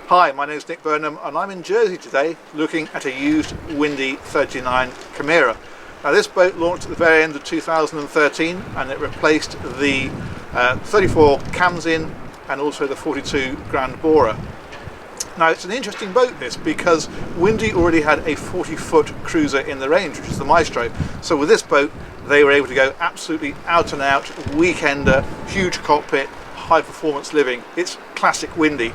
Hi, my name is Nick Burnham and I'm in Jersey today looking at a used windy 39 Camira. Now this boat launched at the very end of 2013 and it replaced the 34 cams in and also the 42 Grand Borer. Now it's an interesting boat this, because Windy already had a 40-foot cruiser in the range, which is the Maestro. So with this boat they were able to go absolutely out and out, weekender, huge cockpit, high performance living. It's classic Windy.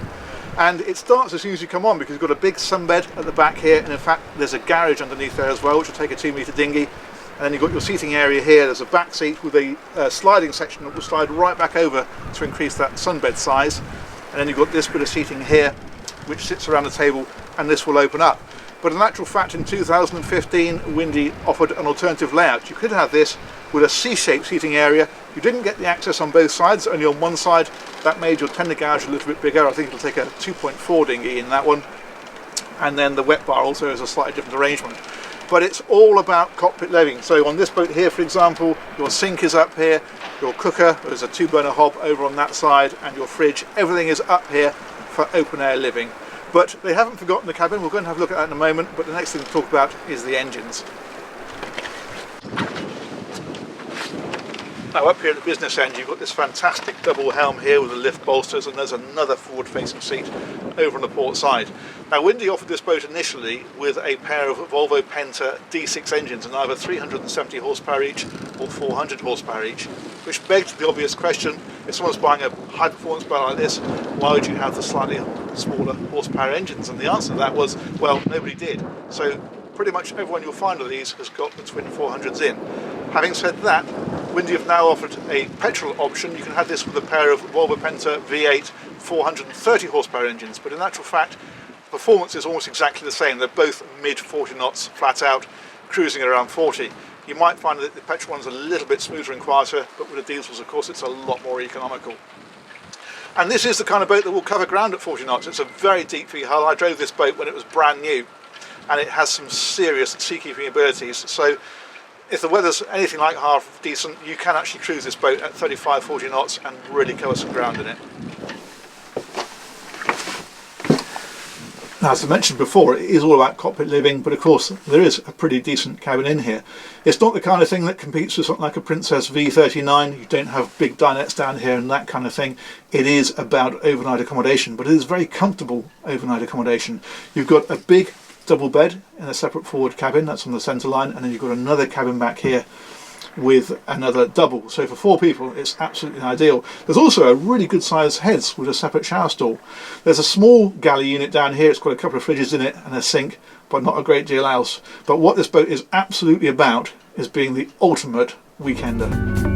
And it starts as soon as you come on, because you've got a big sunbed at the back here, and in fact there's a garage underneath there as well, which will take a 2-metre dinghy. And then you've got your seating area here. There's a back seat with a sliding section that will slide right back over to increase that sunbed size. And then you've got this bit of seating here which sits around the table, and this will open up. But in actual fact, in 2015 Windy offered an alternative layout. You could have this with a C-shaped seating area. You didn't get the access on both sides, only on one side. That made your tender garage a little bit bigger. I think it'll take a 2.4 dinghy in that one. And then the wet bar also is a slightly different arrangement. But it's all about cockpit living. So on this boat here, for example, your sink is up here, your cooker, there's a 2-burner hob over on that side, and your fridge, everything is up here for open air living. But they haven't forgotten the cabin. We're going to have a look at that in a moment, but the next thing to talk about is the engines. Now up here at the business end you've got this fantastic double helm here with the lift bolsters, and there's another forward facing seat over on the port side. Now Windy offered this boat initially with a pair of Volvo Penta D6 engines, and either 370 horsepower each or 400 horsepower each, which begged the obvious question: if someone's buying a high performance boat like this, why would you have the slightly smaller horsepower engines? And the answer to that was, well, nobody did. So pretty much everyone you'll find of these has got the twin 400s in. Having said that, Windy have now offered a petrol option. You can have this with a pair of Volvo Penta V8 430 horsepower engines, but in actual fact performance is almost exactly the same. They're both mid 40 knots flat out, cruising at around 40. You might find that the petrol one's a little bit smoother and quieter, but with the diesels of course it's a lot more economical. And this is the kind of boat that will cover ground at 40 knots. It's a very deep V hull. I drove this boat when it was brand new and it has some serious seakeeping abilities. So if the weather's anything like half decent, you can actually cruise this boat at 35-40 knots and really cover some ground in it. Now, as I mentioned before, it is all about cockpit living, but of course there is a pretty decent cabin in here. It's not the kind of thing that competes with something like a Princess V39. You don't have big dinettes down here and that kind of thing. It is about overnight accommodation, but it is very comfortable overnight accommodation. You've got a big double bed in a separate forward cabin, that's on the centre line, and then you've got another cabin back here with another double. So for 4 people it's absolutely ideal. There's also a really good sized heads with a separate shower stall. There's a small galley unit down here. It's got a couple of fridges in it and a sink, but not a great deal else. But what this boat is absolutely about is being the ultimate weekender.